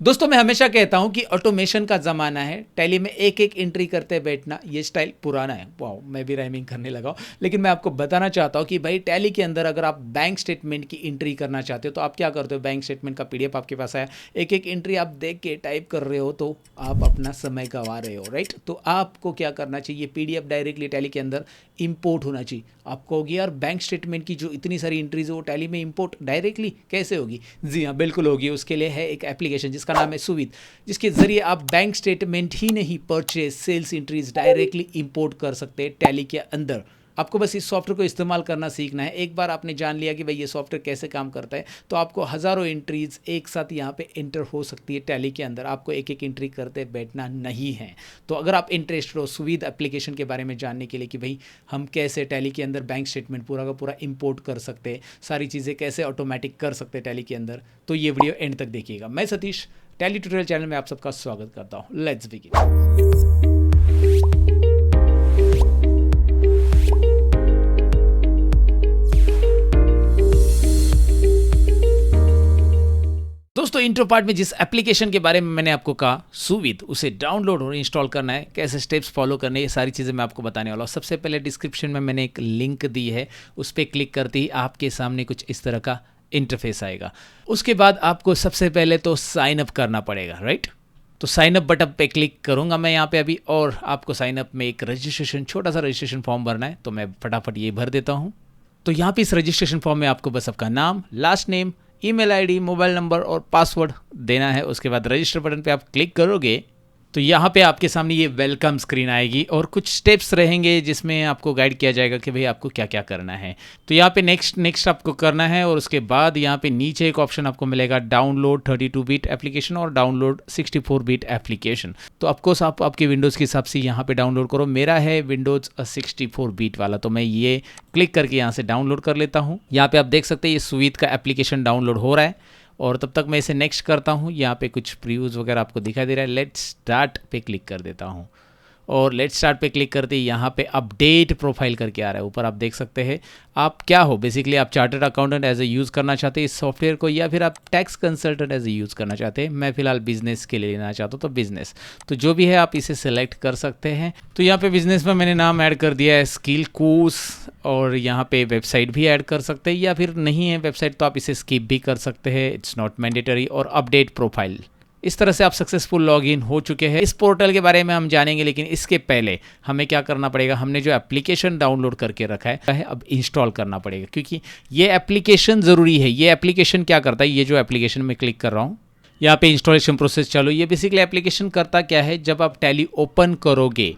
दोस्तों मैं हमेशा कहता हूं कि ऑटोमेशन का ज़माना है। टैली में एक एक एंट्री करते बैठना ये स्टाइल पुराना है। वाह, मैं भी राइमिंग करने लगा हूं। लेकिन मैं आपको बताना चाहता हूं कि भाई टैली के अंदर अगर आप बैंक स्टेटमेंट की एंट्री करना चाहते हो तो आप क्या करते हो, बैंक स्टेटमेंट का पीडीएफ आपके पास आया, एक एक एंट्री आप देख के टाइप कर रहे हो तो आप अपना समय गंवा रहे हो, राइट। तो आपको क्या करना चाहिए, पीडीएफ डायरेक्टली टैली के अंदर इंपोर्ट होना चाहिए। आपको होगी यार बैंक स्टेटमेंट की जो इतनी सारी एंट्रीज है वो टैली में इंपोर्ट डायरेक्टली कैसे होगी? जी हाँ, बिल्कुल होगी। उसके लिए है एक एप्लीकेशन जिसका नाम है सुविध, जिसके जरिए आप बैंक स्टेटमेंट ही नहीं, purchase, sales entries directly import कर सकते हैं टैली के अंदर। आपको बस इस सॉफ्टवेयर को इस्तेमाल करना सीखना है। एक बार आपने जान लिया कि भाई ये सॉफ्टवेयर कैसे काम करता है तो आपको हज़ारों एंट्रीज एक साथ यहाँ पे एंटर हो सकती है टैली के अंदर। आपको एक एक एंट्री करते बैठना नहीं है। तो अगर आप इंटरेस्टेड हो सुविध एप्लीकेशन के बारे में जानने के लिए कि भाई हम कैसे टैली के अंदर बैंक स्टेटमेंट पूरा का पूरा इंपोर्ट कर सकते हैं, सारी चीज़ें कैसे ऑटोमेटिक कर सकते हैं टैली के अंदर, तो ये वीडियो एंड तक देखिएगा। मैं सतीश, टैली ट्यूटोरियल चैनल में आप सबका स्वागत करता हूँ। Let's begin. दोस्तों इंट्रो पार्ट में जिस एप्लीकेशन के बारे में मैंने आपको कहा सुविध, उसे डाउनलोड और इंस्टॉल करना है, कैसे स्टेप्स फॉलो करने, ये सारी चीज़ें मैं आपको बताने वाला हूँ। सबसे पहले डिस्क्रिप्शन में मैंने एक लिंक दी है, उस पर क्लिक करते ही आपके सामने कुछ इस तरह का इंटरफेस आएगा। उसके बाद आपको सबसे पहले तो साइन अप करना पड़ेगा, राइट। तो साइन अप बटन पे क्लिक करूंगा मैं यहाँ पे अभी, और आपको साइन अप में एक रजिस्ट्रेशन, छोटा सा रजिस्ट्रेशन फॉर्म भरना है, तो मैं फटाफट ये भर देता हूँ। तो यहाँ पे इस रजिस्ट्रेशन फॉर्म में आपको बस आपका नाम, last name, email ID, mobile number और पासवर्ड देना है। उसके बाद रजिस्टर बटन पे आप क्लिक करोगे तो यहाँ पे आपके सामने ये वेलकम स्क्रीन आएगी और कुछ स्टेप्स रहेंगे जिसमें आपको गाइड किया जाएगा कि भाई आपको क्या क्या करना है। तो यहाँ पे नेक्स्ट आपको करना है, और उसके बाद यहाँ पे नीचे एक ऑप्शन आपको मिलेगा डाउनलोड 32 बिट एप्लीकेशन और डाउनलोड 64 बिट एप्लीकेशन। तो ऑफकोर्स आप आपके विंडोज़ के हिसाब से यहाँ पे डाउनलोड करो। मेरा है विंडोज़ 64 बिट वाला, तो मैं ये क्लिक करके यहाँ से डाउनलोड कर लेता हूँ। यहाँ पे आप देख सकते हैं ये सुविध का एप्लीकेशन डाउनलोड हो रहा है, और तब तक मैं इसे नेक्स्ट करता हूँ। यहाँ पे कुछ प्रीव्यूज़ वगैरह आपको दिखाई दे रहा है। लेट्स स्टार्ट पे क्लिक कर देता हूँ, और लेट्स स्टार्ट पे क्लिक करते ही यहाँ पे अपडेट प्रोफाइल करके आ रहा है। ऊपर आप देख सकते हैं आप क्या हो, बेसिकली आप chartered accountant as a use करना चाहते हैं इस सॉफ्टवेयर को, या फिर आप tax consultant as a use करना चाहते हैं। मैं फिलहाल बिजनेस के लिए लेना चाहता हूँ, तो बिजनेस, तो जो भी है आप इसे सेलेक्ट कर सकते हैं। तो यहाँ पे बिजनेस में मैंने नाम ऐड कर दिया है स्किल कोर्स, और यहाँ पे वेबसाइट भी ऐड कर सकते हैं, या फिर नहीं है वेबसाइट तो आप इसे स्किप भी कर सकते हैं, इट्स नॉट मैंडेटरी। और अपडेट प्रोफाइल, इस तरह से आप सक्सेसफुल लॉगिन हो चुके हैं। इस पोर्टल के बारे में हम जानेंगे, लेकिन इसके पहले हमें क्या करना पड़ेगा, हमने जो एप्लीकेशन डाउनलोड करके रखा है अब इंस्टॉल करना पड़ेगा, क्योंकि ये एप्लीकेशन ज़रूरी है। ये एप्लीकेशन क्या करता है, ये जो एप्लीकेशन में क्लिक कर रहा हूँ यहाँ पे इंस्टॉलेशन प्रोसेस चालू। ये बेसिकली एप्लीकेशन करता क्या है, जब आप टैली ओपन करोगे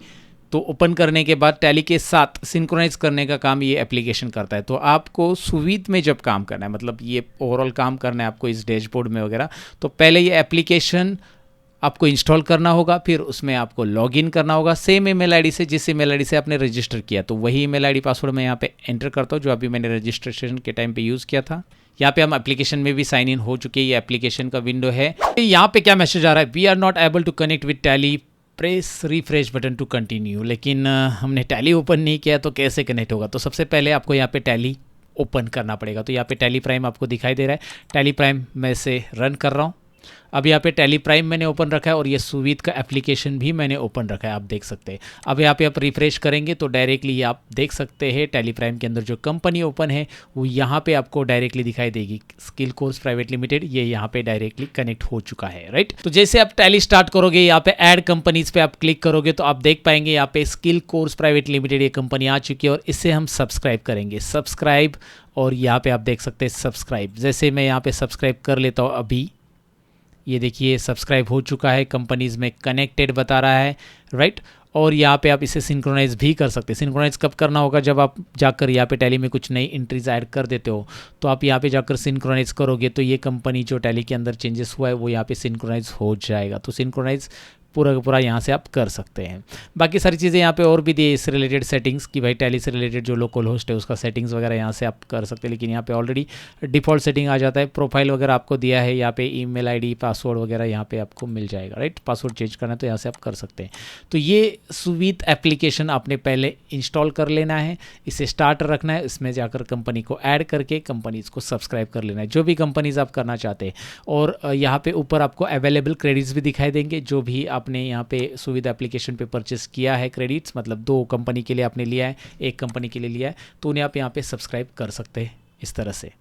तो ओपन करने के बाद टैली के साथ सिंक्रोनाइज करने का काम ये एप्लीकेशन करता है। तो आपको सुविध में जब काम करना है, मतलब ये ओवरऑल काम करना है आपको इस डैशबोर्ड में वगैरह, तो पहले ये एप्लीकेशन आपको इंस्टॉल करना होगा, फिर उसमें आपको लॉगिन करना होगा सेम ईमेल आईडी से जिस ईमेल आईडी से आपने रजिस्टर किया। तो वही ईमेल आईडी पासवर्ड मैं यहाँ पे एंटर करता हूँ जो अभी मैंने रजिस्ट्रेशन के टाइम पे यूज़ किया था। यहाँ पे हम एप्लीकेशन में भी साइन इन हो चुके हैं, ये एप्लीकेशन का विंडो है। यहाँ पे क्या मैसेज आ रहा है, we are not able to connect with Tally, press refresh button to continue. लेकिन हमने टैली ओपन नहीं किया तो कैसे कनेक्ट होगा। तो सबसे पहले आपको यहाँ पे टैली ओपन करना पड़ेगा। तो यहाँ पे टैली प्राइम आपको दिखाई दे रहा है, टैली प्राइम मैं इसे रन कर रहा हूँ। अब यहाँ पे टैली प्राइम मैंने ओपन रखा है, और ये सुविध का एप्लीकेशन भी मैंने ओपन रखा है, आप देख सकते हैं। अब यहाँ पे आप रिफ्रेश करेंगे तो डायरेक्टली आप देख सकते हैं टैली प्राइम के अंदर जो कंपनी ओपन है वो यहाँ पे आपको डायरेक्टली दिखाई देगी, स्किल कोर्स प्राइवेट लिमिटेड। ये यहाँ पे डायरेक्टली कनेक्ट हो चुका है, राइट। तो जैसे आप टैली स्टार्ट करोगे, यहाँ पे ऐड कंपनीज पे आप क्लिक करोगे तो आप देख पाएंगे यहाँ पे स्किल कोर्स प्राइवेट लिमिटेड ये कंपनी आ चुकी है, और इससे हम सब्सक्राइब करेंगे, सब्सक्राइब। और यहाँ पे आप देख सकते हैं सब्सक्राइब, जैसे मैं यहाँ पे सब्सक्राइब कर लेता हूँ अभी, ये देखिए सब्सक्राइब हो चुका है, कंपनीज में कनेक्टेड बता रहा है, राइट। और यहाँ पे आप इसे सिंक्रोनाइज़ भी कर सकते हैं। सिंक्रोनाइज़ कब करना होगा, जब आप जाकर यहाँ पे टैली में कुछ नई एंट्रीज ऐड कर देते हो, तो आप यहाँ पे जाकर सिंक्रोनाइज़ करोगे तो ये कंपनी जो टैली के अंदर चेंजेस हुआ है वो यहाँ पे सिंक्रोनाइज़ हो जाएगा। तो सिंक्रोनाइज़ पूरा का पूरा यहाँ से आप कर सकते हैं। बाकी सारी चीज़ें यहाँ पे और भी दी है इस रिलेटेड सेटिंग्स कि भाई टैली से रिलेटेड जो लोकल होस्ट है उसका सेटिंग्स वगैरह यहाँ से आप कर सकते हैं, लेकिन यहाँ पे ऑलरेडी डिफ़ॉल्ट सेटिंग आ जाता है। प्रोफाइल वगैरह आपको दिया है, यहाँ पे ईमेल आईडी पासवर्ड वगैरह यहाँ पे आपको मिल जाएगा, राइट। पासवर्ड चेंज करना है तो यहाँ से आप कर सकते हैं। तो ये सुविध एप्लीकेशन आपने पहले इंस्टॉल कर लेना है, इसे स्टार्ट रखना है, इसमें जाकर कंपनी को ऐड करके कंपनीज़ को सब्सक्राइब कर लेना है, जो भी कंपनीज़ आप करना चाहते हैं। और यहाँ पे ऊपर आपको अवेलेबल क्रेडिट्स भी दिखाई देंगे, जो भी आपने यहाँ पे सुविध एप्लीकेशन पे परचेस किया है क्रेडिट्स, मतलब 2 कंपनी के लिए आपने लिया है, 1 कंपनी के लिए लिया है, तो उन्हें आप यहाँ पे सब्सक्राइब कर सकते हैं इस तरह से।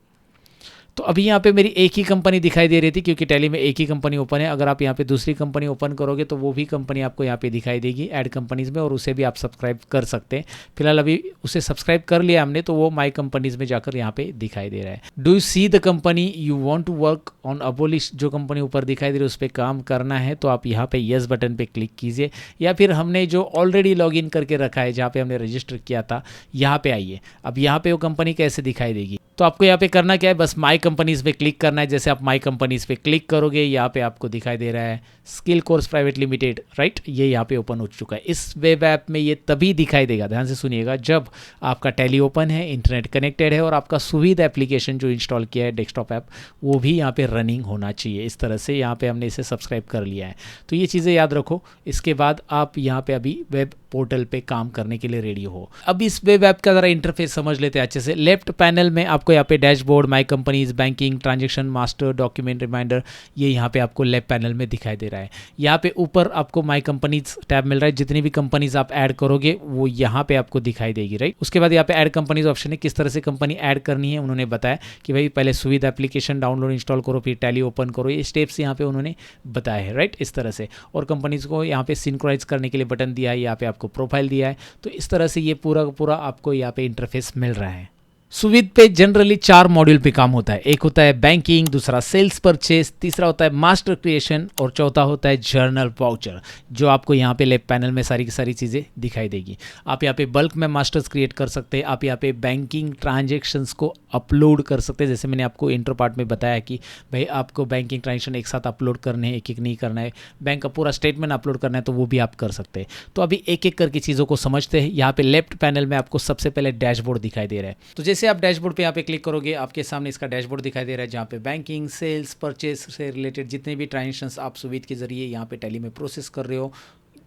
तो अभी यहाँ पे मेरी एक ही कंपनी दिखाई दे रही थी क्योंकि टैली में एक ही कंपनी ओपन है। अगर आप यहाँ पे दूसरी कंपनी ओपन करोगे तो वो भी कंपनी आपको यहाँ पे दिखाई देगी ऐड कंपनीज़ में, और उसे भी आप सब्सक्राइब कर सकते हैं। फिलहाल अभी उसे सब्सक्राइब कर लिया हमने, तो वो माई कंपनीज़ में जाकर यहाँ पे दिखाई दे रहा है। Do you see the company you want to work on abolish, जो कंपनी ऊपर दिखाई दे रही है उस पर काम करना है तो आप यहाँ पे येस बटन पे क्लिक कीजिए, या फिर हमने जो ऑलरेडी लॉगिन करके रखा है जहाँ पे हमने रजिस्टर किया था यहाँ पे आइए। अब यहाँ पे वो कंपनी कैसे दिखाई देगी, तो आपको यहाँ पे करना क्या है, बस माई कंपनीज़ पे क्लिक करना है। जैसे आप माई कंपनीज़ पे क्लिक करोगे यहाँ पे आपको दिखाई दे रहा है skill course private limited, right. ये यहाँ पे ओपन हो चुका है। इस वेब ऐप में ये तभी दिखाई देगा, ध्यान से सुनिएगा, जब आपका टैली ओपन है, इंटरनेट कनेक्टेड है और आपका सुविध एप्लीकेशन जो इंस्टॉल किया है डेस्कटॉप ऐप वो भी यहाँ पे रनिंग होना चाहिए। इस तरह से यहाँ पे हमने इसे सब्सक्राइब कर लिया है। तो ये चीज़ें याद रखो। इसके बाद आप यहाँ पे अभी वेब पोर्टल पे काम करने के लिए रेडी हो। अब इस वेब ऐप का ज़रा इंटरफेस समझ लेते हैं अच्छे से। लेफ्ट पैनल में आपको यहाँ पे dashboard, my companies, banking, transaction master, document reminder, ये यहाँ पे आपको लेफ्ट पैनल में दिखाई दे रहा है। यहाँ पे ऊपर आपको माई कंपनीज टैब मिल रहा है, जितनी भी कंपनीज आप ऐड करोगे वो यहाँ पे आपको दिखाई देगी, राइट। उसके बाद यहाँ पे ऐड कंपनीज ऑप्शन है, किस तरह से कंपनी ऐड करनी है उन्होंने बताया कि भाई पहले सुविध एप्लीकेशन डाउनलोड इंस्टॉल करो, फिर टैली ओपन करो, ये स्टेप्स यहाँ पे उन्होंने बताया है, राइट। इस तरह से, और कंपनीज को यहाँ पे सिंक्रोनाइज करने के लिए बटन दिया है, यहाँ पे आपको प्रोफाइल दिया है। तो इस तरह से ये पूरा पूरा आपको यहाँ पे इंटरफेस मिल रहा है। सुविध पे जनरली 4 मॉड्यूल पे काम होता है। एक होता है बैंकिंग, दूसरा सेल्स परचेस, तीसरा होता है मास्टर क्रिएशन और चौथा होता है जर्नल वाउचर, जो आपको यहाँ पे लेफ्ट पैनल में सारी की सारी चीज़ें दिखाई देगी। आप यहाँ पे बल्क में मास्टर्स क्रिएट कर सकते हैं, आप यहाँ पे बैंकिंग ट्रांजेक्शन्स को अपलोड कर सकते हैं। जैसे मैंने आपको इंट्रो पार्ट में बताया कि भाई आपको बैंकिंग ट्रांजेक्शन एक साथ अपलोड करने हैं, एक एक नहीं करना है, बैंक का पूरा स्टेटमेंट अपलोड करना है, तो वो भी आप कर सकते हैं। तो अभी एक एक करके चीज़ों को समझते हैं। यहाँ पे लेफ्ट पैनल में आपको सबसे पहले डैशबोर्ड दिखाई दे रहा है। तो जैसे आप डैशबोर्ड पे यहाँ पे क्लिक करोगे, आपके सामने इसका डैशबोर्ड दिखाई दे रहा है, जहाँ पे बैंकिंग, सेल्स, परचेस से रिलेटेड जितने भी ट्रांजेक्शन्स आप सुविध के जरिए यहाँ पे टैली में प्रोसेस कर रहे हो,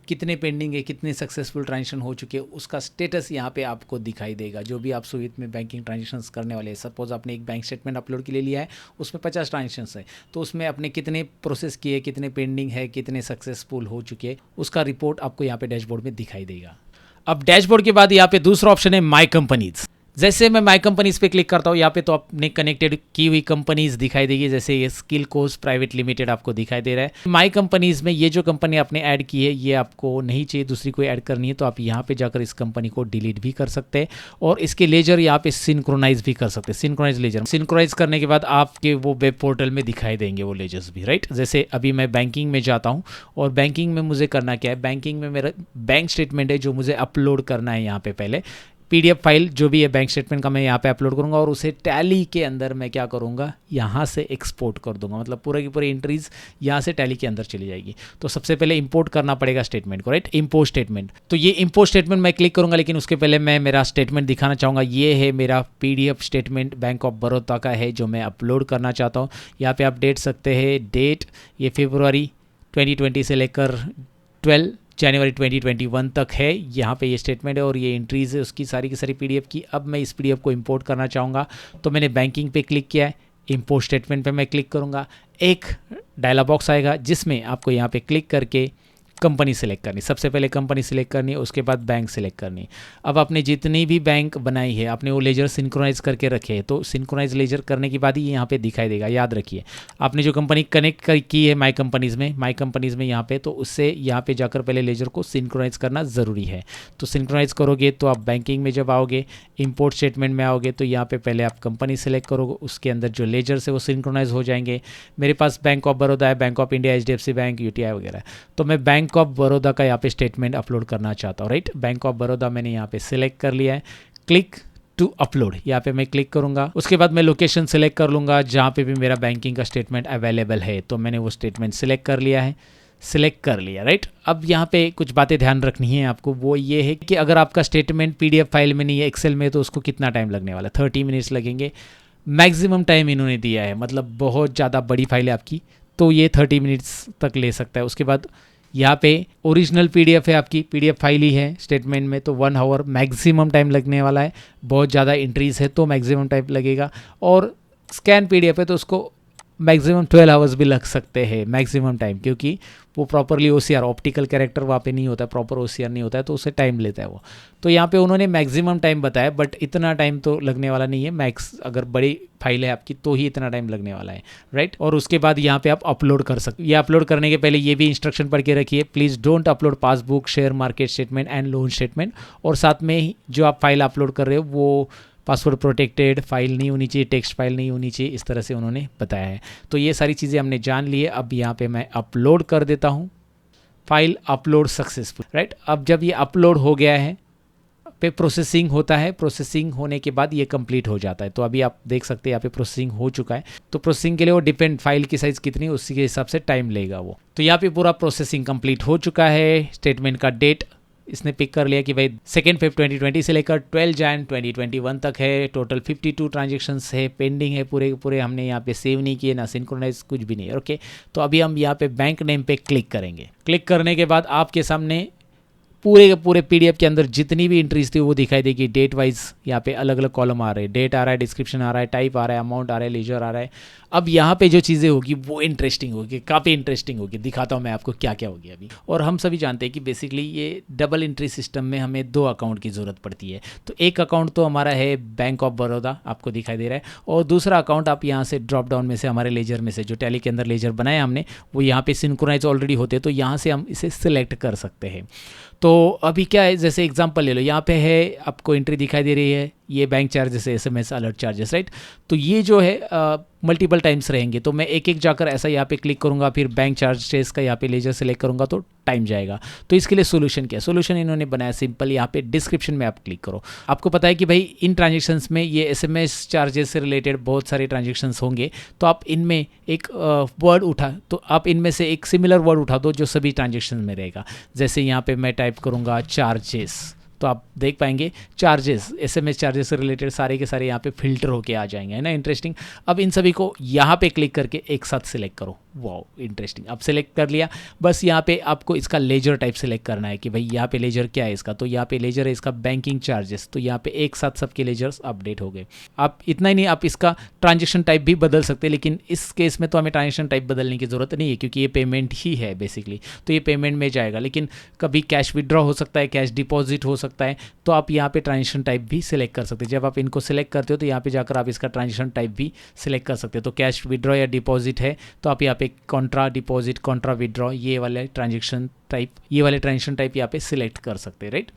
कितने पेंडिंग है, कितने सक्सेसफुल ट्रांजेक्शन हो चुके हैं, उसका स्टेटस यहाँ पे आपको दिखाई देगा। जो भी आप सुविध में बैंकिंग ट्रांजेक्शन्स करने वाले हैं, सपोज आपने एक बैंक स्टेटमेंट अपलोड के लिए लिया है, उसमें 50 ट्रांजेक्शन्स है, तो उसमें आपने कितने प्रोसेस किए, कितने पेंडिंग है, कितने सक्सेसफुल हो चुके हैं, उसका रिपोर्ट आपको यहाँ पे डैशबोर्ड में दिखाई देगा। अब डैशबोर्ड के बाद यहाँ पे दूसरा ऑप्शन है माई कंपनीज। जैसे मैं माई कंपनीज पे क्लिक करता हूँ, यहाँ पे तो आपने कनेक्टेड की हुई कंपनीज दिखाई देगी। जैसे ये स्किल कोर्स प्राइवेट लिमिटेड आपको दिखाई दे रहा है। माई कंपनीज में ये जो कंपनी आपने ऐड की है ये आपको नहीं चाहिए, दूसरी कोई ऐड करनी है तो आप यहाँ पे जाकर इस कंपनी को डिलीट भी कर सकते हैं, और इसके लेजर यहाँ पे सिंक्रोनाइज भी कर सकते हैं। सिंक्रोनाइज लेजर सिंक्रोनाइज करने के बाद आपके वो वेब पोर्टल में दिखाई देंगे वो लेजर्स भी, राइट। जैसे अभी मैं बैंकिंग में जाता हूँ, और बैंकिंग में मुझे करना क्या है, बैंकिंग में मेरा बैंक स्टेटमेंट है जो मुझे अपलोड करना है। यहाँ पे पहले PDF फाइल जो भी है बैंक स्टेटमेंट का मैं यहाँ पे अपलोड करूँगा, और उसे टैली के अंदर मैं क्या करूँगा, यहाँ से एक्सपोर्ट कर दूंगा। मतलब पूरा की पूरी एंट्रीज यहाँ से टैली के अंदर चली जाएगी। तो सबसे पहले इंपोर्ट करना पड़ेगा स्टेटमेंट को, राइट, इंपोर्ट स्टेटमेंट। तो ये इंपोर्ट स्टेटमेंट मैं क्लिक करूँगा, लेकिन उसके पहले मैं मेरा स्टेटमेंट दिखाना चाहूँगा। ये है मेरा PDF statement bank of Baroda का है जो मैं अपलोड करना चाहता हूँ। यहाँ पर आप डेट सकते हैं, डेट ये फरवरी 2020 से लेकर 12 जनवरी 2021 तक है। यहाँ पे ये स्टेटमेंट है और ये एंट्रीज है उसकी सारी की सारी PDF की। अब मैं इस PDF को इंपोर्ट करना चाहूँगा, तो मैंने बैंकिंग पे क्लिक किया है, इंपोर्ट स्टेटमेंट पे मैं क्लिक करूँगा। एक डायलॉग बॉक्स आएगा जिसमें आपको यहाँ पे क्लिक करके कंपनी सेलेक्ट करनी। सबसे पहले कंपनी सेलेक्ट करनी है, उसके बाद बैंक सेलेक्ट करनी। अब आपने जितनी भी बैंक बनाई है, आपने वो लेजर सिंक्रोनाइज करके रखे हैं, तो सिंक्रोनाइज लेजर करने के बाद ही यहाँ पे दिखाई देगा। याद रखिए, आपने जो कंपनी कनेक्ट की है माई कंपनीज़ में यहाँ पे, तो उससे यहाँ पे जाकर पहले लेजर को सिंक्रोनाइज करना ज़रूरी है। तो सिंक्रोनाइज करोगे तो आप बैंकिंग में जब आओगे, इंपोर्ट स्टेटमेंट में आओगे, तो यहाँ पे पहले आप कंपनी सेलेक्ट करोगे, उसके अंदर जो लेजर से वो सिंक्रोनाइज हो जाएंगे। मेरे पास बैंक ऑफ बड़ौदा है, bank of India, HDFC bank, UTI वगैरह, तो मैं बैंक ऑफ बड़ौदा का यहाँ पे स्टेटमेंट अपलोड करना चाहता हूँ, राइट। बैंक ऑफ बड़ौदा मैंने यहाँ पे सिलेक्ट कर लिया है। क्लिक टू अपलोड, यहाँ पे मैं क्लिक करूँगा। उसके बाद मैं लोकेशन सेलेक्ट कर लूँगा जहाँ पे भी मेरा बैंकिंग का स्टेटमेंट अवेलेबल है, तो मैंने वो स्टेटमेंट सेलेक्ट कर लिया है। सिलेक्ट कर लिया, राइट। अब यहाँ पे कुछ बातें ध्यान रखनी है आपको, वो ये है कि अगर आपका स्टेटमेंट PDF फाइल में नहीं है, एक्सेल में, तो उसको कितना टाइम लगने वाला है, 30 मिनट्स लगेंगे। मैक्सिमम टाइम इन्होंने दिया है, मतलब बहुत ज़्यादा बड़ी फाइल है आपकी, तो ये 30 मिनट्स तक ले सकता है। उसके बाद यहाँ पे ओरिजिनल PDF है आपकी, PDF फाइल ही है स्टेटमेंट में, तो 1 आवर मैक्सिमम टाइम लगने वाला है। बहुत ज़्यादा एंट्रीज है तो मैक्सिमम टाइम लगेगा, और स्कैन PDF है तो उसको मैक्सिमम 12 आवर्स भी लग सकते हैं मैक्सिमम टाइम, क्योंकि वो प्रॉपरली OCR ऑप्टिकल कैरेक्टर वहाँ पे नहीं होता है, प्रॉपर OCR नहीं होता है, तो उससे टाइम लेता है वो। तो यहाँ पे उन्होंने मैक्सिमम टाइम बताया, बट इतना टाइम तो लगने वाला नहीं है। मैक्स अगर बड़ी फाइल है आपकी तो ही इतना टाइम लगने वाला है, राइट। और उसके बाद यहाँ पे आप अपलोड कर सकते। ये अपलोड करने के पहले ये भी इंस्ट्रक्शन पढ़ के रखिए, please don't upload passbook, share market statement and loan statement. और साथ में जो आप फाइल अपलोड कर रहे हो वो पासवर्ड प्रोटेक्टेड फाइल नहीं होनी चाहिए, टेक्स्ट फाइल नहीं होनी चाहिए, इस तरह से उन्होंने बताया है। तो ये सारी चीज़ें हमने जान ली है। अब यहाँ पे मैं अपलोड कर देता हूँ, फाइल अपलोड सक्सेसफुल, राइट। अब जब ये अपलोड हो गया है पे प्रोसेसिंग होता है, प्रोसेसिंग होने के बाद ये कंप्लीट हो जाता है। तो अभी आप देख सकते हैं यहाँ पे प्रोसेसिंग हो चुका है। तो प्रोसेसिंग के लिए वो डिपेंड, फाइल की साइज़ कितनी है उसी के हिसाब से टाइम लेगा वो। तो यहाँ पे पूरा प्रोसेसिंग कंप्लीट हो चुका है। स्टेटमेंट का डेट इसने पिक कर लिया कि भाई 2 Feb 2020 से लेकर 12 Jan 2021 तक है। टोटल 52 ट्रांजेक्शन्स है, पेंडिंग है पूरे पूरे, हमने यहाँ पे सेव नहीं किए, ना सिंक्रोनाइज, कुछ भी नहीं है, ओके। तो अभी हम यहाँ पे बैंक नेम पे क्लिक करेंगे। क्लिक करने के बाद आपके सामने पूरे के पूरे PDF के अंदर जितनी भी एंट्रीज थी वो दिखाई देगी। डेट वाइज यहाँ पे अलग अलग कॉलम आ रहे हैं, डेट आ रहा है, डिस्क्रिप्शन आ रहा है, टाइप आ रहा है, अमाउंट आ रहा है, लेजर आ रहा है। अब यहाँ पे जो चीज़ें होगी वो इंटरेस्टिंग होगी, काफ़ी इंटरेस्टिंग होगी। दिखाता हूँ मैं आपको क्या क्या होगी अभी। और हम सभी जानते हैं कि बेसिकली ये डबल एंट्री सिस्टम में हमें 2 अकाउंट की ज़रूरत पड़ती है। तो एक अकाउंट तो हमारा है बैंक ऑफ बड़ौदा, आपको दिखाई दे रहा है, और दूसरा अकाउंट आप यहाँ से ड्रॉप डाउन में से हमारे लेजर में से, जो टैली के अंदर लेजर बनाया हमने, वो यहाँ पे सिंक्रोनाइज ऑलरेडी होते हैं, तो यहाँ से हम इसे सिलेक्ट कर सकते हैं। तो अभी क्या है, जैसे एग्जांपल ले लो, यहाँ पे है आपको एंट्री दिखाई दे रही है, ये बैंक चार्जेस है, SMS अलर्ट चार्जेस, राइट। तो ये जो है मल्टीपल टाइम्स रहेंगे, तो मैं एक एक जाकर ऐसा यहाँ पे क्लिक करूँगा, फिर बैंक चार्जेस का यहाँ पे लेजर सेलेक्ट करूँगा तो टाइम जाएगा। तो इसके लिए सोल्यूशन क्या है? सोल्यूशन इन्होंने बनाया सिंपल, यहाँ पे डिस्क्रिप्शन में आप क्लिक करो। आपको पता है कि भाई इन ट्रांजेक्शन्स में ये SMS चार्जेस से रिलेटेड बहुत सारे ट्रांजेक्शन्स होंगे, तो आप इनमें एक वर्ड उठा, तो आप इनमें से एक सिमिलर वर्ड उठा दो जो सभी ट्रांजेक्शन में रहेगा। जैसे यहाँ पे मैं टाइप करूँगा चार्जेस, तो आप देख पाएंगे चार्जेस, SMS चार्जेस से रिलेटेड सारे के सारे यहाँ पे फिल्टर होके आ जाएंगे, है ना, इंटरेस्टिंग। अब इन सभी को यहाँ पे क्लिक करके एक साथ सिलेक्ट करो, वाओ इंटरेस्टिंग। अब सिलेक्ट कर लिया, बस यहाँ पे आपको इसका लेजर टाइप सिलेक्ट करना है कि भाई यहाँ पे लेजर क्या है इसका, तो यहाँ पे लेजर है इसका बैंकिंग चार्जेस, तो यहाँ पे एक साथ सबके लेजर्स अपडेट हो गए। आप इतना ही नहीं, आप इसका ट्रांजेक्शन टाइप भी बदल सकते हैं, लेकिन इस केस में तो हमें ट्रांजेक्शन टाइप बदलने की ज़रूरत नहीं है, क्योंकि ये पेमेंट ही है बेसिकली, तो ये पेमेंट में जाएगा। लेकिन कभी कैश विड्रॉ हो सकता है, कैश डिपॉजिट हो सकता है, तो आप यहाँ पे ट्रांजेक्शन टाइप भी सिलेक्ट कर सकते हैं। जब आप इनको सिलेक्ट करते हो तो यहाँ पे जाकर आप इसका ट्रांजेक्शन टाइप भी सिलेक्ट कर सकते हो। तो कैश विड्रॉ या डिपॉजिट है तो आप यहाँ पे कॉन्ट्रा डिपॉजिट, कॉन्ट्रा विड्रॉ, ये वाले ट्रांजेक्शन टाइप यहाँ पे सिलेक्ट कर सकते हैं, राइट।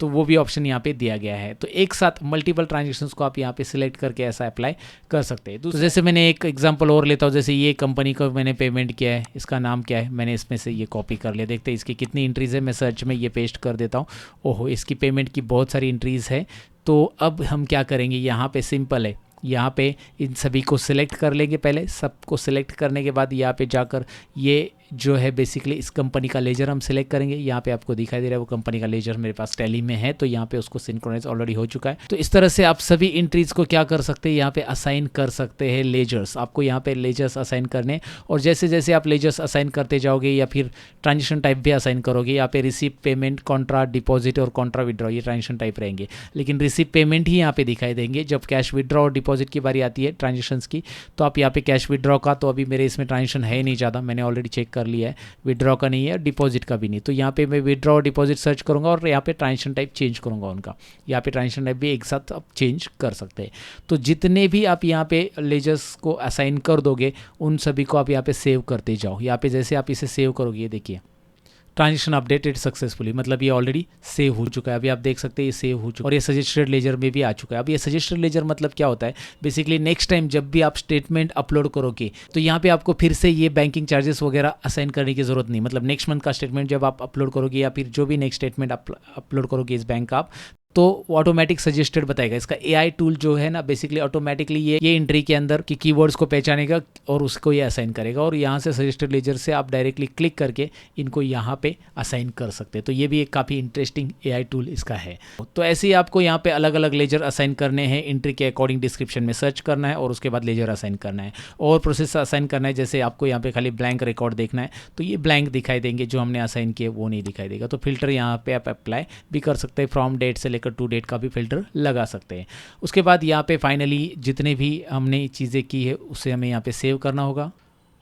तो वो भी ऑप्शन यहाँ पे दिया गया है। तो एक साथ मल्टीपल ट्रांजेक्शन्स को आप यहाँ पे सिलेक्ट करके ऐसा अप्लाई कर सकते हैं। तो जैसे मैंने एक एग्जांपल और लेता हूँ, जैसे ये कंपनी को मैंने पेमेंट किया है, इसका नाम क्या है, मैंने इसमें से ये कॉपी कर लिया। देखते हैं इसकी कितनी एंट्रीज़ है, मैं सर्च में ये पेस्ट कर देता हूँ। ओहो, इसकी पेमेंट की बहुत सारी एंट्रीज़ है। तो अब हम क्या करेंगे, यहाँ पे सिंपल है, यहाँ पे इन सभी को सिलेक्ट कर लेंगे। पहले सबको सिलेक्ट करने के बाद यहाँ पे जाकर ये जो है बेसिकली इस कंपनी का लेजर हम सिलेक्ट करेंगे। यहाँ पे आपको दिखाई दे रहा है वो कंपनी का लेजर मेरे पास टैली में है, तो यहाँ पे उसको सिंक्रोनाइज ऑलरेडी हो चुका है। तो इस तरह से आप सभी एंट्रीज को क्या कर सकते हैं, यहाँ पे असाइन कर सकते हैं लेजर्स। आपको यहाँ पे लेजर्स असाइन करने, और जैसे जैसे आप लेजर्स असाइन करते जाओगे या फिर ट्रांजेक्शन टाइप भी असाइन करोगे, यहाँ पे रिसीव पेमेंट, कॉन्ट्रा डिपॉजिट और कॉन्ट्रा विड्रॉ, ये ट्रांजेक्शन टाइप रहेंगे। लेकिन रिसीव पेमेंट ही यहाँ पे दिखाई देंगे। जब कैश विड्रॉ और डिपॉजिट की बारी आती है ट्रांजेक्शन्स की, तो आप यहाँ पे कैश विड्रॉ का, तो अभी मेरे इसमें ट्रांजेक्शन है नहीं ज़्यादा, मैंने ऑलरेडी चेक कर लिया है। विड्रॉ का नहीं है, डिपॉजिट का भी नहीं, तो यहाँ पे मैं विड्रॉ और डिपॉजिट सर्च करूँगा और यहाँ पे ट्रांजेक्शन टाइप चेंज करूँगा उनका। यहाँ पे ट्रांजेक्शन टाइप भी एक साथ आप चेंज कर सकते हैं। तो जितने भी आप यहाँ पे लेजर्स को असाइन कर दोगे उन सभी को आप यहाँ पे सेव करते जाओ। यहाँ पे जैसे आप इसे सेव करोगे, ये देखिए ट्रांजेक्शन अपडेटेड सक्सेसफुली, मतलब ये ऑलरेडी सेव हो चुका है। अभी आप देख सकते हैं ये सेव हो चुका है और ये सजेस्टेड लेजर में भी आ चुका है। अब ये सजेस्टेड लेजर मतलब क्या होता है, बेसिकली नेक्स्ट टाइम जब भी आप स्टेटमेंट अपलोड करोगे तो यहाँ पे आपको फिर से ये बैंकिंग चार्जेस वगैरह असाइन करने की जरूरत नहीं। मतलब नेक्स्ट मंथ का स्टेटमेंट जब आप अपलोड करोगे या फिर जो भी नेक्स्ट स्टेटमेंट अपलोड करोगे इस बैंक का आप, तो ऑटोमेटिक सजेस्टेड बताएगा। इसका एआई टूल जो है ना, बेसिकली ऑटोमेटिकली ये एंट्री के अंदर की कीवर्ड्स को पहचानेगा और उसको ये असाइन करेगा, और यहाँ से सजेस्टेड लेजर से आप डायरेक्टली क्लिक करके इनको यहाँ पे असाइन कर सकते हैं। तो ये भी एक काफ़ी इंटरेस्टिंग एआई टूल इसका है। तो ऐसे ही आपको यहाँ पे अलग अलग लेजर असाइन करने हैं, एंट्री के अकॉर्डिंग डिस्क्रिप्शन में सर्च करना है और उसके बाद लेजर असाइन करना है और प्रोसेस असाइन करना है। जैसे आपको यहाँ पे खाली ब्लैंक रिकॉर्ड देखना है तो ये ब्लैंक दिखाई देंगे, जो हमने असाइन किए वो नहीं दिखाई देगा। तो फिल्टर यहाँ पे आप अप्लाई भी कर सकते हैं, फ्रॉम डेट से लेकर टू डेट का भी फिल्टर लगा सकते हैं। उसके बाद यहाँ पे फाइनली जितने भी हमने चीज़ें की है उसे हमें यहाँ पे सेव करना होगा,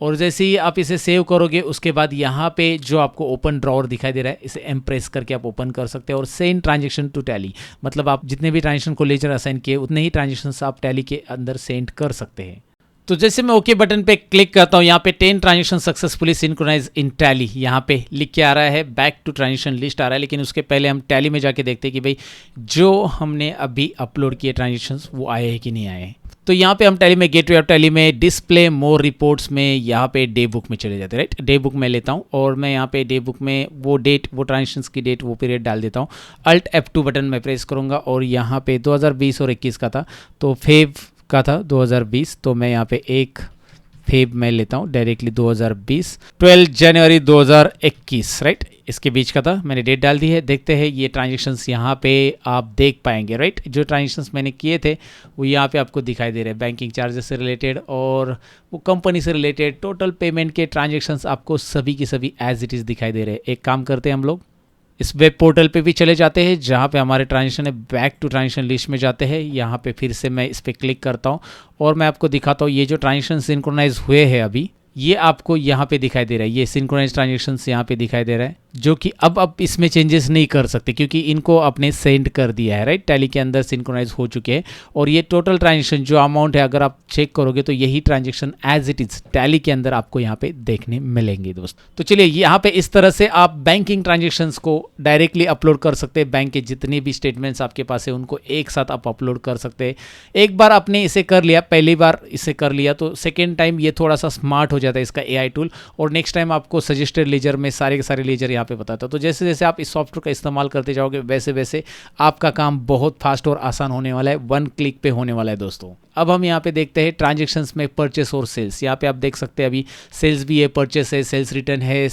और जैसे ही आप इसे सेव करोगे उसके बाद यहाँ पे जो आपको ओपन ड्रॉअर दिखाई दे रहा है इसे एम प्रेस करके आप ओपन कर सकते हैं और सेंड ट्रांजेक्शन टू टैली, मतलब आप जितने भी ट्रांजेक्शन को लेजर असाइन किए उतने ही ट्रांजेक्शन्स आप टैली के अंदर सेंड कर सकते हैं। तो जैसे मैं ओके बटन पे क्लिक करता हूँ, यहाँ पे 10 transaction successfully synchronise in tally यहाँ पे लिख के आ रहा है, बैक टू ट्रांजेक्शन लिस्ट आ रहा है। लेकिन उसके पहले हम टैली में जाके देखते हैं कि भाई जो हमने अभी अपलोड किए ट्रांजेक्शन्स वो आए हैं कि नहीं आए हैं। तो यहाँ पे हम टैली में गेटवे ऑफ टैली में डिस्प्ले मोर रिपोर्ट्स में यहाँ पे डे बुक में चले जाते हैं, राइट। डे बुक में लेता हूँ और मैं यहाँ पे डे बुक में वो डेट, वो ट्रांजेक्शन्स की डेट, वो पीरियड डाल देता हूँ। अल्ट F2 बटन में प्रेस करूँगा और यहाँ पे 2020 और 21 का था, तो फेब का था 2020, तो मैं यहाँ पे 1 फेब में लेता हूँ डायरेक्टली 2020, 12 जनवरी 2021, राइट, इसके बीच का था, मैंने डेट डाल दी है। देखते हैं ये ट्रांजेक्शन्स यहाँ पे आप देख पाएंगे, राइट। जो ट्रांजेक्शन्स मैंने किए थे वो यहाँ पे आपको दिखाई दे रहे हैं, बैंकिंग चार्जेस से रिलेटेड और वो कंपनी से रिलेटेड टोटल पेमेंट के ट्रांजेक्शन्स आपको सभी की सभी एज इट इज़ दिखाई दे रहे हैं। एक काम करते हैं, हम लोग इस वेब पोर्टल पे भी चले जाते हैं जहाँ पे हमारे ट्रांजेक्शन है, बैक टू ट्रांजेक्शन लिस्ट में जाते हैं। यहाँ पे फिर से मैं इस पर क्लिक करता हूँ और मैं आपको दिखाता हूँ ये जो ट्रांजेक्शन सिंक्रोनाइज हुए हैं अभी, ये आपको यहाँ पे दिखाई दे रहा है। ये सिंक्रोनाइज ट्रांजेक्शन्स यहाँ पे दिखाई दे रहा है, जो कि अब इसमें चेंजेस नहीं कर सकते क्योंकि इनको आपने सेंड कर दिया है, राइट। टैली के अंदर सिंक्रोनाइज हो चुके हैं और ये टोटल ट्रांजेक्शन जो अमाउंट है अगर आप चेक करोगे तो यही transaction as it is Tally के अंदर आपको यहाँ पे देखने मिलेंगे दोस्त। तो चलिए यहाँ पे इस तरह से आप बैंकिंग ट्रांजेक्शन्स को डायरेक्टली अपलोड कर सकते हैं। बैंक के जितने भी स्टेटमेंट्स आपके पास है उनको एक साथ आप अपलोड कर सकते हैं। एक बार आपने इसे कर लिया, पहली बार इसे कर लिया, तो सेकेंड टाइम ये थोड़ा सा स्मार्ट हो जाता है इसका एआई टूल, और नेक्स्ट टाइम आपको सजेस्टेड लेजर में सारे के सारे लेजर यहाँ पे बताता है। तो जैसे जैसे आप इस सॉफ्टवेयर का इस्तेमाल करते जाओगे वैसे वैसे आपका काम बहुत फास्ट और आसान होने वाला है, 1 क्लिक पे होने वाला है दोस्तों। अब हम यहाँ पे देखते हैं ट्रांजेक्शन्स में परचेस और सेल्स। यहाँ पे आप देख सकते हैं अभी सेल्स भी है, परचेस है, सेल्स रिटर्न है,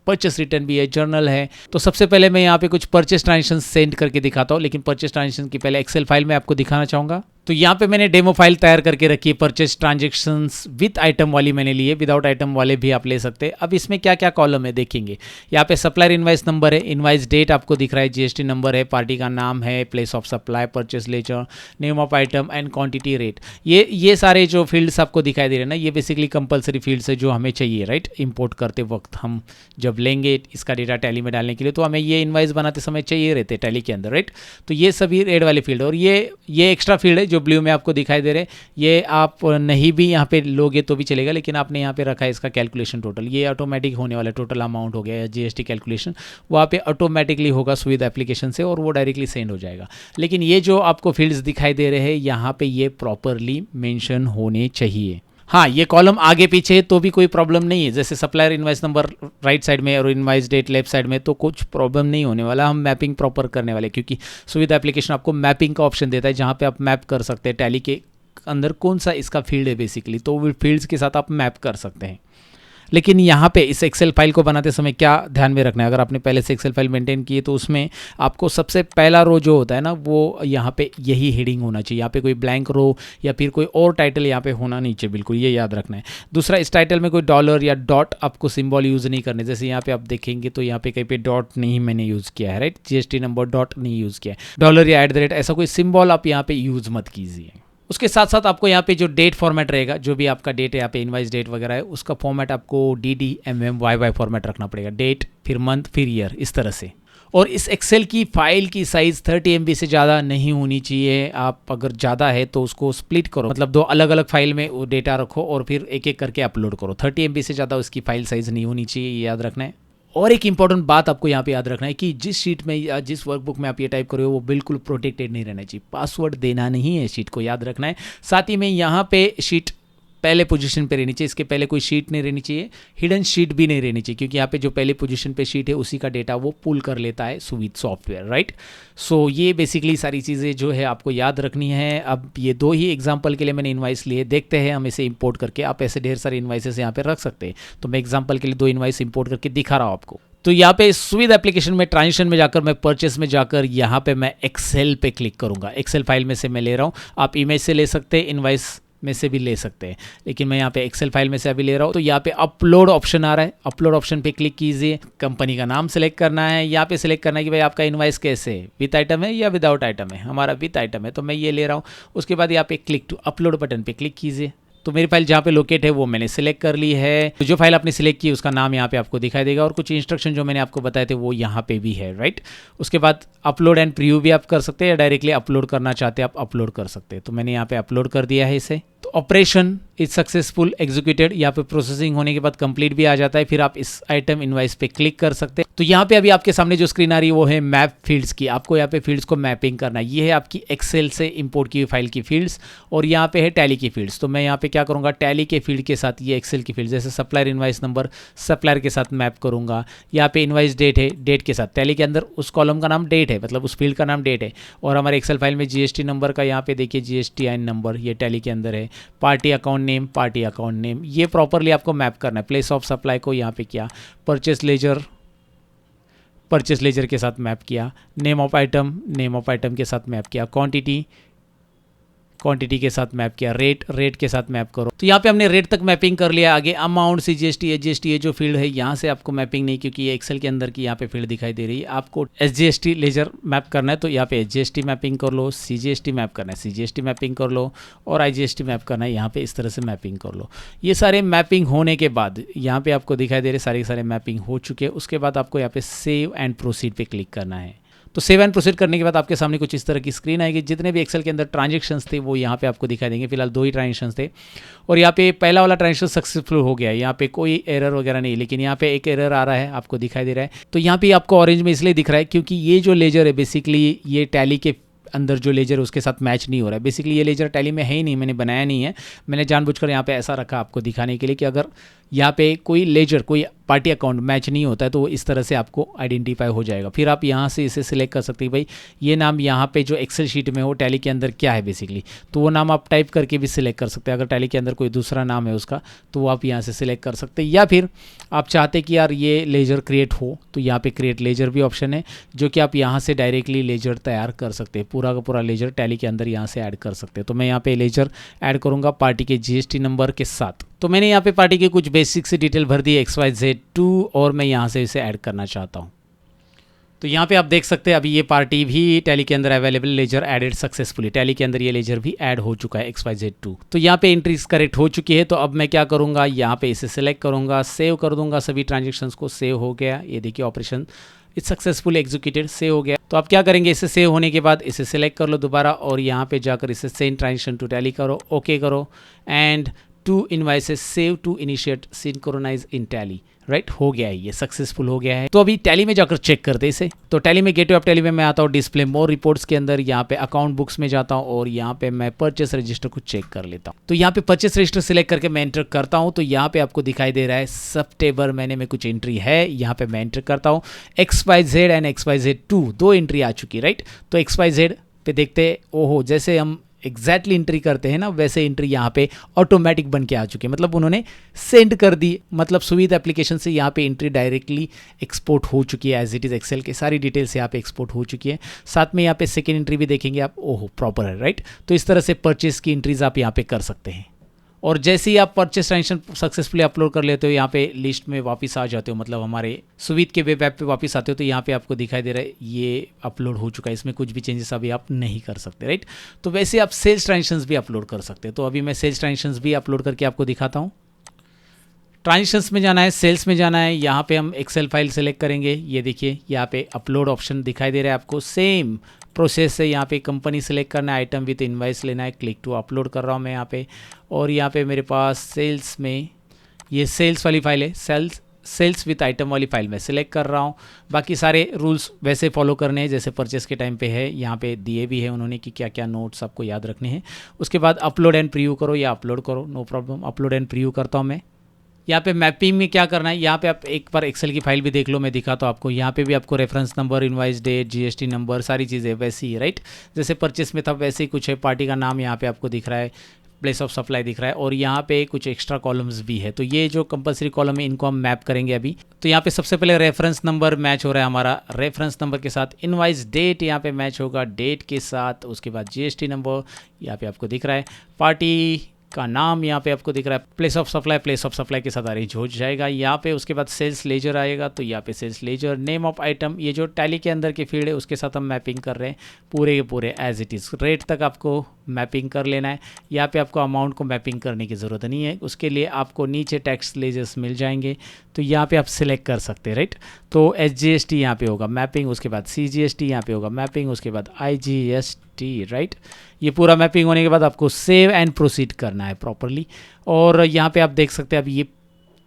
परचेस रिटर्न भी है, जर्नल है। तो सबसे पहले मैं यहाँ पे कुछ परचेस ट्रांजेक्शन सेंड करके दिखाता हूँ, लेकिन परचेस ट्रांजेक्शन की पहले एक्सेल फाइल में आपको दिखाना चाहूँगा। तो यहाँ पे मैंने डेमो फाइल तैयार करके रखी है, परचेस ट्रांजेक्शन्स विद आइटम वाली मैंने ली है, विदाउट आइटम वाले भी आप ले सकते हैं। अब इसमें क्या क्या कॉलम है देखेंगे। यहाँ पे सप्लायर इनवाइस नंबर है, इनवाइस डेट आपको दिख रहा है, जीएसटी नंबर है, पार्टी का नाम है, place of supply, purchase ledger, name of item and quantity rate. ये सारे जो फील्ड्स आपको दिखाई दे रहे हैं ना, ये बेसिकली कंपलसरी फील्ड्स है जो हमें चाहिए, राइट। इंपोर्ट करते वक्त हम जब लेंगे इसका डेटा टैली में डालने के लिए तो हमें ये इनवाइस बनाते समय चाहिए रहते टैली के अंदर, राइट। तो ये सभी रेड वाले फील्ड, और ये एक्स्ट्रा फील्ड है जो ब्लू में आपको दिखाई दे रहे हैं। ये आप नहीं भी यहाँ पे लोगे तो भी चलेगा, लेकिन आपने यहाँ पे रखा है इसका कैलकुलेशन टोटल, ये ऑटोमेटिक होने वाला टोटल अमाउंट हो गया है, जीएसटी कैलकुलेशन वहाँ पे ऑटोमेटिकली होगा सुविध एप्लीकेशन से और वो डायरेक्टली सेंड हो जाएगा। लेकिन ये जो आपको फील्ड्स दिखाई दे रहे हैं यहाँ पे ये प्रॉपरली मेंशन होने चाहिए। हाँ, ये कॉलम आगे पीछे तो भी कोई प्रॉब्लम नहीं है, जैसे supplier invoice number right side में और इनवाइस डेट लेफ्ट साइड में, तो कुछ प्रॉब्लम नहीं होने वाला। हम मैपिंग प्रॉपर करने वाले, क्योंकि सुविधा एप्लीकेशन आपको मैपिंग का ऑप्शन देता है जहाँ पे आप मैप कर सकते हैं टैली के अंदर कौन सा इसका फील्ड है बेसिकली, तो वो फील्ड्स के साथ आप मैप कर सकते हैं। लेकिन यहाँ पे इस एक्सेल फाइल को बनाते समय क्या ध्यान में रखना है, अगर आपने पहले से एक्सेल फाइल मेंटेन की है तो उसमें आपको सबसे पहला रो जो होता है ना वो यहाँ पे यही हेडिंग होना चाहिए। यहाँ पे कोई ब्लैंक रो या फिर कोई और टाइटल यहाँ पे होना नहीं चाहिए, बिल्कुल ये याद रखना है। दूसरा, इस टाइटल में कोई डॉलर या डॉट आपको सिंबल यूज़ नहीं करने, जैसे यहाँ पे आप देखेंगे तो यहाँ पे कहीं पे डॉट नहीं मैंने यूज़ किया है, राइट। जीएसटी नंबर डॉट नहीं यूज़ किया है, डॉलर या @ ऐसा कोई सिंबल आप यहाँ पे यूज़ मत कीजिए। उसके साथ साथ आपको यहाँ पे जो डेट फॉर्मेट रहेगा, जो भी आपका डेट है यहाँ पे इनवाइस डेट वगैरह है, उसका फॉर्मेट आपको DDMMYY फॉर्मेट रखना पड़ेगा, डेट फिर मंथ फिर ईयर, इस तरह से। और इस एक्सेल की फाइल की साइज़ 30 MB से ज़्यादा नहीं होनी चाहिए। आप अगर ज़्यादा है तो उसको स्प्लिट करो, मतलब 2 अलग अलग फाइल में वो डेटा रखो और फिर एक एक करके अपलोड करो। 30 MB से ज़्यादा उसकी फाइल साइज़ नहीं होनी चाहिए, ये याद रखना है। और एक इंपॉर्टेंट बात आपको यहाँ पे याद रखना है कि जिस शीट में या जिस वर्कबुक में आप ये टाइप करो वो बिल्कुल प्रोटेक्टेड नहीं रहना चाहिए, पासवर्ड देना नहीं है, शीट को याद रखना है। साथ ही में यहाँ पे शीट पहले पोजीशन पे रहनी चाहिए, इसके पहले कोई शीट नहीं रहनी चाहिए, हिडन शीट भी नहीं रहनी चाहिए, क्योंकि यहाँ पे जो पहले पोजीशन पे शीट है उसी का डेटा वो पुल कर लेता है सुविध सॉफ्टवेयर, राइट। सो ये बेसिकली सारी चीज़ें जो है आपको याद रखनी है। अब ये 2 ही एग्जाम्पल के लिए मैंने इन्वाइस लिए, देखते हैं हम इसे इंपोर्ट करके। आप ऐसे ढेर सारे इन्वाइसेस यहाँ पे रख सकते हैं, तो मैं एग्जाम्पल के लिए 2 इन्वाइस इंपोर्ट करके दिखा रहा हूँ आपको। तो यहाँ पे सुविध एप्लीकेशन में ट्रांजेक्शन में जाकर मैं परचेस में जाकर यहाँ पे मैं एक्सेल पे क्लिक करूँगा। एक्सेल फाइल में से मैं ले रहा हूँ, आप इमेज से ले सकते हैं, इनवाइस में से भी ले सकते हैं, लेकिन मैं यहाँ पे एक्सेल फाइल में से अभी ले रहा हूँ। तो यहाँ पे अपलोड ऑप्शन आ रहा है, अपलोड ऑप्शन पे क्लिक कीजिए, कंपनी का नाम सेलेक्ट करना है, यहाँ पे सेलेक्ट करना है कि भाई आपका इनवाइस कैसे है, विद आइटम है या विदाउट आइटम है। हमारा विद आइटम है तो मैं ये ले रहा हूँ। उसके बाद यहाँ पे क्लिक टू अपलोड बटन पे क्लिक कीजिए। तो मेरी फाइल जहाँ पे लोकेट है वो मैंने सिलेक्ट कर ली है। तो जो फाइल आपने सिलेक्ट की उसका नाम यहाँ पे आपको दिखाई देगा, और कुछ इंस्ट्रक्शन जो मैंने आपको बताए थे वो यहाँ पे भी है, राइट। उसके बाद अपलोड एंड प्रीव्यू भी आप कर सकते हैं, या डायरेक्टली अपलोड करना चाहते हैं आप अपलोड कर सकते हैं। तो मैंने यहाँ पे अपलोड कर दिया है इसे। तो ऑपरेशन इज सक्सेसफुल एग्जीक्यूटेड, यहाँ पे प्रोसेसिंग होने के बाद कंप्लीट भी आ जाता है। फिर आप इस आइटम इनवाइस पे क्लिक कर सकते हैं। तो यहाँ पे अभी आपके सामने जो स्क्रीन आ रही है वो है मैप फील्ड्स की। आपको यहाँ पे फील्ड्स को मैपिंग करना है। ये है आपकी एक्सेल से इंपोर्ट की हुई फाइल की फील्ड्स, और यहाँ पे है टैली की फील्ड्स। तो मैं यहाँ पे क्या करूँगा, टैली के फील्ड के साथ ये एक्सेल की फील्ड, जैसे सप्लायर इनवाइस नंबर सप्लायर के साथ मैप करूँगा। यहाँ पे इनवाइस डेट है, डेट के साथ टैली के अंदर उस कॉलम का नाम डेट है, मतलब उस फील्ड का नाम डेट है। और हमारे एक्सेल फाइल में जीएसटी नंबर का यहाँ पे देखिए GSTIN नंबर, ये टैली के अंदर है। Party account name, party account name, ये प्रॉपरली आपको मैप करना है। प्लेस ऑफ सप्लाई को यहाँ पे किया, परचेस लेजर के साथ मैप किया, नेम ऑफ आइटम के साथ मैप किया, क्वांटिटी के साथ मैप किया, रेट के साथ मैप करो। तो यहाँ पे हमने रेट तक मैपिंग कर लिया। आगे अमाउंट SGST जो फील्ड है यहाँ से आपको मैपिंग नहीं, क्योंकि ये एक्सेल के अंदर की यहाँ पे फील्ड दिखाई दे रही है। आपको SGST लेजर मैप करना है तो यहाँ पे SGST मैपिंग कर लो, CGST मैप करना है CGST मैपिंग कर लो, और IGST मैप करना है, यहाँ पे इस तरह से मैपिंग कर लो। ये सारे मैपिंग होने के बाद यहाँ पे आपको दिखाई दे रहे सारे मैपिंग हो चुके हैं। उसके बाद आपको यहाँ पे सेव एंड प्रोसीड पे क्लिक करना है। तो सेव एंड प्रोसीड करने के बाद आपके सामने कुछ इस तरह की स्क्रीन आएगी। जितने भी एक्सेल के अंदर ट्रांजेक्शन्स थे वो यहाँ पे आपको दिखाई देंगे। फिलहाल 2 ही ट्रांजेक्शन्स थे, और यहाँ पे पहला वाला ट्रांजेक्शन सक्सेसफुल हो गया है, यहाँ पे कोई एरर वगैरह नहीं, लेकिन यहाँ पे एक एरर आ रहा है, आपको दिखाई दे रहा है। तो यहाँ पे आपको ऑरेंज में इसलिए दिख रहा है क्योंकि ये जो लेजर है बेसिकली ये टैली के अंदर जो लेजर है उसके साथ मैच नहीं हो रहा है। बेसिकली ये लेजर टैली में है ही नहीं, मैंने बनाया नहीं है। मैंने जानबूझकर यहाँ पे ऐसा रखा आपको दिखाने के लिए कि अगर यहाँ पे कोई लेजर, कोई पार्टी अकाउंट मैच नहीं होता है तो वो इस तरह से आपको आइडेंटिफाई हो जाएगा। फिर आप यहाँ से इसे सिलेक्ट कर सकते हैं, भाई ये नाम यहाँ पे जो एक्सेल शीट में हो टैली के अंदर क्या है बेसिकली, तो वो नाम आप टाइप करके भी सिलेक्ट कर सकते हैं। अगर टैली के अंदर कोई दूसरा नाम है उसका तो वो आप यहाँ से सिलेक्ट कर सकते हैं। या फिर आप चाहते कि यार ये लेजर क्रिएट हो तो यहाँ पे क्रिएट लेजर भी ऑप्शन है, जो कि आप यहाँ से डायरेक्टली लेजर तैयार कर सकते हैं। पूरा का पूरा लेजर टैली के अंदर यहाँ से ऐड कर सकते हैं। तो मैं यहाँ पे लेजर ऐड करूँगा पार्टी के GST नंबर के साथ। तो मैंने यहाँ पे पार्टी के कुछ बेसिक से डिटेल भर दी XYZ2, और मैं यहाँ से इसे ऐड करना चाहता हूँ। तो यहाँ पे आप देख सकते हैं अभी ये पार्टी भी टैली के अंदर available, ledger added successfully. Tally के अंदर ये लेजर भी ऐड हो चुका है XYZ2। तो यहाँ पे एंट्रीज करेक्ट हो चुकी है। तो अब मैं क्या करूँगा, यहाँ पे इसे सिलेक्ट करूँगा, सेव कर दूँगा सभी ट्रांजेक्शन्स को। सेव हो गया, ये देखिए operation it's successful executed, save हो गया। तो आप क्या करेंगे, इसे सेव होने के बाद इसे सिलेक्ट कर लो दोबारा, और यहाँ पे जाकर इसे सेंड ट्रांजेक्शन टू टैली करो, ओके करो, and 2 invoices save to initiate synchronize in Tally. Right, हो गया है, ये सक्सेसफुल हो गया है। तो अभी टैली में जाकर चेक करते इसे। तो टैली में गेटवे ऑफ टैली में मैं आता हूँ डिस्प्ले मोर रिपोर्ट्स के अंदर, यहाँ पे अकाउंट बुक्स में जाता हूँ, और यहाँ पे मैं परचेस रजिस्टर को चेक कर लेता हूँ। तो यहाँ पे परचेस रजिस्टर सिलेक्ट करके मैं एंटर करता हूँ। तो यहाँ पे आपको दिखाई दे रहा है सितंबर महीने में कुछ एंट्री है, यहाँ पे मैं एंटर करता हूँ। XYZ एंड XYZ2 2 एंट्री आ चुकी, राइट। तो XYZ पे देखते, ओहो, जैसे हम एग्जैक्टली एंट्री करते हैं ना वैसे एंट्री यहाँ पे ऑटोमेटिक बन के आ चुकी है, मतलब उन्होंने सेंड कर दी। मतलब सुविध एप्लीकेशन से यहाँ पे एंट्री डायरेक्टली एक्सपोर्ट हो चुकी है, एज इट इज़ एक्सेल के सारी डिटेल्स यहाँ पे एक्सपोर्ट हो चुकी है। साथ में यहाँ पे सेकेंड एंट्री भी देखेंगे आप, ओहो प्रॉपर है, राइट। तो इस तरह से परचेस की एंट्रीज आप यहाँ पे कर सकते हैं। और जैसे ही आप परचेस ट्रांजेक्शन सक्सेसफुली अपलोड कर लेते हो, यहाँ पे लिस्ट में वापस आ जाते हो, मतलब हमारे सुविध के वेब ऐप पे वापस आते हो, तो यहाँ पे आपको दिखाई दे रहा है ये अपलोड हो चुका है। इसमें कुछ भी चेंजेस अभी आप नहीं कर सकते, राइट। तो वैसे आप सेल्स ट्रांजेक्शंस भी अपलोड कर सकते हैं। तो अभी मैं सेल्स ट्रांजेक्शंस भी अपलोड करके आपको दिखाता हूँ। ट्रांजेक्शंस में जाना है, सेल्स में जाना है, यहाँ पे हम एक्सेल फाइल सेलेक्ट करेंगे। ये देखिए यहाँ पे अपलोड ऑप्शन दिखाई दे रहा है आपको। सेम प्रोसेस से यहाँ पे कंपनी सेलेक्ट करना है, आइटम विथ इनवाइस लेना है, क्लिक टू अपलोड कर रहा हूँ मैं यहाँ पे। और यहाँ पे मेरे पास सेल्स में ये सेल्स वाली फाइल है, सेल्स सेल्स विथ आइटम वाली फाइल मैं सिलेक्ट कर रहा हूँ। बाकी सारे रूल्स वैसे फॉलो करने हैं जैसे परचेस के टाइम पे है, यहाँ पे दिए भी है उन्होंने कि क्या क्या नोट्स आपको याद रखने हैं। उसके बाद अपलोड एंड प्रीव्यू करो या अपलोड करो, no problem. Upload and preview करता हूँ मैं। यहाँ पे मैपिंग में क्या करना है, यहाँ पे आप एक बार एक्सेल की फाइल भी देख लो, मैं दिखाता हूँ आपको। यहाँ पे भी आपको reference number, invoice date, GST number, सारी चीज़ें वैसी ही, राइट। जैसे परचेस में था वैसे ही कुछ है। पार्टी का नाम यहाँ पे आपको दिख रहा है, प्लेस ऑफ सप्लाई दिख रहा है, और यहाँ पे कुछ एक्स्ट्रा कॉलम्स भी है। तो ये जो कंपलसरी कॉलम है इनको हम मैप करेंगे अभी। तो यहाँ पे सबसे पहले रेफरेंस नंबर मैच हो रहा है हमारा, रेफरेंस नंबर के साथ इनवाइस डेट यहाँ पे मैच होगा डेट के साथ। उसके बाद जीएसटी नंबर यहाँ पे आपको दिख रहा है, पार्टी का नाम यहाँ पे आपको दिख रहा है, प्लेस ऑफ सप्लाई के साथ अरेंज हो जाएगा यहाँ पे। उसके बाद सेल्स लेजर आएगा, तो यहाँ पे sales ledger, name of item, ये जो टैली के अंदर के फील्ड है उसके साथ हम मैपिंग कर रहे हैं पूरे के पूरे एज इट इज़। रेट तक आपको मैपिंग कर लेना है। यहाँ पे आपको अमाउंट को मैपिंग करने की ज़रूरत नहीं है, उसके लिए आपको नीचे टैक्स लेजर्स मिल जाएंगे, तो यहाँ पे आप सिलेक्ट कर सकते हैं, राइट। तो SGST यहाँ पे होगा मैपिंग, उसके बाद CGST यहाँ पे होगा मैपिंग, उसके बाद IGST, राइट। ये पूरा मैपिंग होने के बाद आपको सेव एंड प्रोसीड करना है प्रॉपरली। और यहाँ पे आप देख सकते हैं अब ये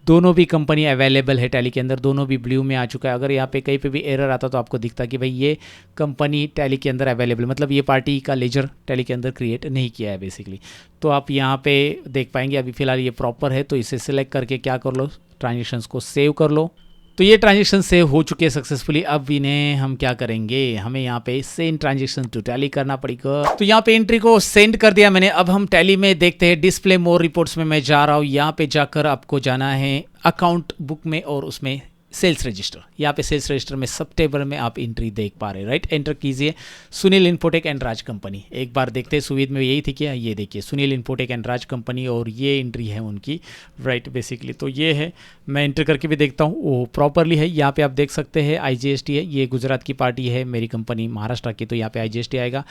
दोनों भी कंपनी अवेलेबल है टैली के अंदर, दोनों भी ब्लू में आ चुका है। अगर यहाँ पे कहीं पे भी एरर आता तो आपको दिखता कि भाई ये कंपनी टैली के अंदर अवेलेबल, मतलब ये पार्टी का लेजर टैली के अंदर क्रिएट नहीं किया है बेसिकली। तो आप यहाँ पे देख पाएंगे अभी फ़िलहाल ये प्रॉपर है, तो इसे सिलेक्ट करके क्या कर लो, ट्रांजेक्शन्स को सेव कर लो। तो ये ट्रांजेक्शन सेव हो चुके हैं सक्सेसफुली। अब इन्हें हम क्या करेंगे, हमें यहाँ पे सेंड ट्रांजेक्शन टू टैली करना पड़ेगा। तो यहाँ पे एंट्री को सेंड कर दिया मैंने। अब हम टैली में देखते हैं, डिस्प्ले मोर रिपोर्ट्स में मैं जा रहा हूँ। यहाँ पे जाकर आपको जाना है अकाउंट बुक में और उसमें सेल्स रजिस्टर। यहाँ पे सेल्स रजिस्टर में सब टेबल में आप एंट्री देख पा रहे हैं, राइट। एंटर कीजिए Sunil infotech and Raj company. एक बार देखते हैं सुविध में यही थी क्या, ये देखिए Sunil infotech and Raj company, और ये एंट्री है उनकी, राइट बेसिकली। तो ये है, मैं एंटर करके भी देखता हूँ, वो प्रॉपरली है। यहाँ पे आप देख सकते हैं IGST है, ये गुजरात की पार्टी है, मेरी कंपनी महाराष्ट्र की, तो यहाँ पे IGST आएगा।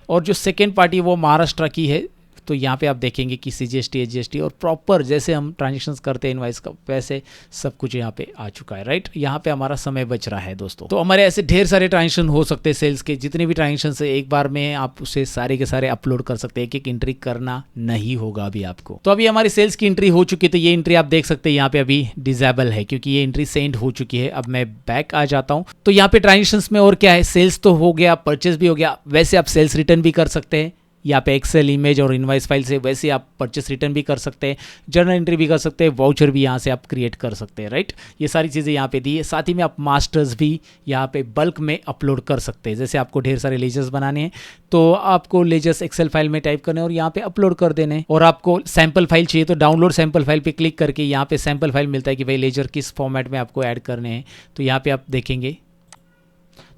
और जो सेकेंड पार्टी वो महाराष्ट्र की है, तो यहाँ पे आप देखेंगे कि CGST HGST और प्रॉपर जैसे हम ट्रांजेक्शन्स करते हैं इनवाइस का वैसे सब कुछ यहाँ पे आ चुका है, राइट। यहाँ पे हमारा समय बच रहा है दोस्तों। तो हमारे ऐसे ढेर सारे ट्रांजेक्शन हो सकते हैं, सेल्स के जितने भी ट्रांजेक्शन है एक बार में आप उसे सारे के सारे अपलोड कर सकते हैं, एक एक एंट्री करना नहीं होगा अभी आपको। तो अभी हमारी सेल्स की एंट्री हो चुकी है, तो ये एंट्री आप देख सकते हैं यहाँ पे अभी डिसेबल है क्योंकि ये एंट्री सेंड हो चुकी है। अब मैं बैक आ जाता हूँ। तो यहाँ पे ट्रांजेक्शन्स में और क्या है, सेल्स तो हो गया, परचेज भी हो गया, वैसे आप सेल्स रिटर्न भी कर सकते हैं यहाँ पे एक्सेल इमेज और इनवाइस फाइल से, वैसे आप परचेस रिटर्न भी कर सकते हैं, जर्नल एंट्री भी कर सकते हैं, वाउचर भी यहाँ से आप क्रिएट कर सकते हैं, राइट। ये सारी चीज़ें यहाँ पे दी है। साथ ही में आप मास्टर्स भी यहाँ पे बल्क में अपलोड कर सकते हैं। जैसे आपको ढेर सारे लेजर्स बनाने हैं तो आपको लेजर्स एक्सेल फाइल में टाइप करने और यहाँ पे अपलोड कर देने। और आपको सैम्पल फाइल चाहिए तो डाउनलोड सैम्पल फाइल पे क्लिक करके यहाँ पे सैम्पल फाइल मिलता है कि भाई लेजर किस फॉर्मेट में आपको ऐड करने हैं। तो यहाँ पे आप देखेंगे,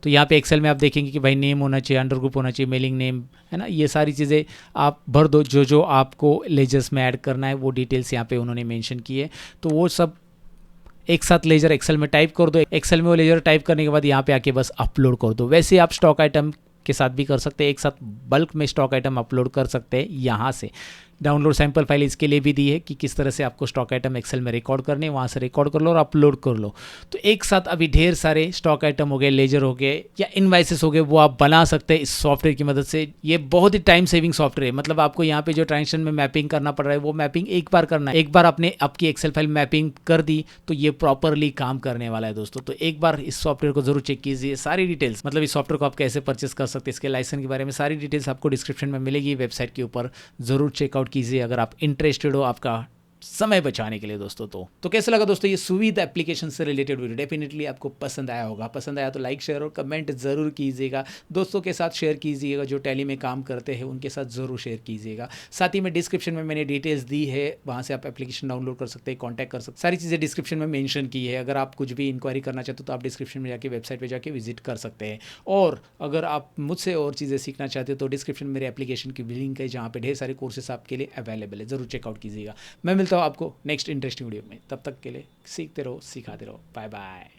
तो यहाँ पे एक्सेल में आप देखेंगे कि भाई नेम होना चाहिए, अंडर ग्रुप होना चाहिए, मेलिंग नेम, है ना। ये सारी चीज़ें आप भर दो, जो जो आपको लेजर्स में ऐड करना है वो डिटेल्स यहाँ पे उन्होंने मेंशन की है। तो वो सब एक साथ लेजर एक्सेल में टाइप कर दो। एक्सेल में वो लेजर टाइप करने के बाद यहाँ पे आके बस अपलोड कर दो। वैसे आप स्टॉक आइटम के साथ भी कर सकते हैं, एक साथ बल्क में स्टॉक आइटम अपलोड कर सकते हैं। यहाँ से डाउनलोड सैम्पल फाइल इसके लिए भी दी है कि किस तरह से आपको स्टॉक आइटम एक्सेल में रिकॉर्ड करने, वहाँ से रिकॉर्ड कर लो और अपलोड कर लो। तो एक साथ अभी ढेर सारे स्टॉक आइटम हो गए, लेजर हो गए या इनवाइसेस हो गए, वो आप बना सकते हैं इस सॉफ्टवेयर की मदद से। ये बहुत ही टाइम सेविंग सॉफ्टवेयर है। मतलब आपको यहाँ पे जो ट्रांजेक्शन में मैपिंग करना पड़ रहा है वो मैपिंग एक बार करना है। एक बार आपने आपकी एक्सेल फाइल मैपिंग कर दी तो ये प्रॉपरली काम करने वाला है दोस्तों। तो एक बार इस सॉफ्टवेयर को जरूर चेक कीजिए। सारी डिटेल्स, मतलब इस सॉफ्टवेयर को आप कैसे परचेस कर सकते हैं, इसके लाइसेंस के बारे में सारी डिटेल्स आपको डिस्क्रिप्शन में मिलेगी, वेबसाइट के ऊपर जरूर चेकआउट कीजिए अगर आप इंटरेस्टेड हो आपका समय बचाने के लिए दोस्तों। तो कैसा लगा दोस्तों ये सुविधा एप्लीकेशन से रिलेटेड वीडियो? डेफिनेटली आपको पसंद आया होगा। पसंद आया तो लाइक शेयर और कमेंट जरूर कीजिएगा, दोस्तों के साथ शेयर कीजिएगा, जो टैली में काम करते हैं उनके साथ ज़रूर शेयर कीजिएगा। साथ ही में डिस्क्रिप्शन में मैंने डिटेल्स दी है, वहाँ से आप एप्लीकेशन डाउनलोड कर सकते हैं, कॉन्टैक्ट कर सकते हैं, सारी चीज़ें डिस्क्रिप्शन में मेंशन की है। अगर आप कुछ भी इंक्वायरी करना चाहते हो तो आप डिस्क्रिप्शन में जाके वेबसाइट पर जाके विजिट कर सकते हैं। और अगर आप मुझसे और चीज़ें सीखना चाहते हो तो डिस्क्रिप्शन में मेरे एप्लीकेशन की लिंक है जहाँ पर ढेर सारे कोर्सेस आपके लिए अवेलेबल है, ज़रूर चेकआउट कीजिएगा। मैं मिलता हूँ आपको नेक्स्ट इंटरेस्टिंग वीडियो में, तब तक के लिए सीखते रहो, सिखाते रहो। Bye bye.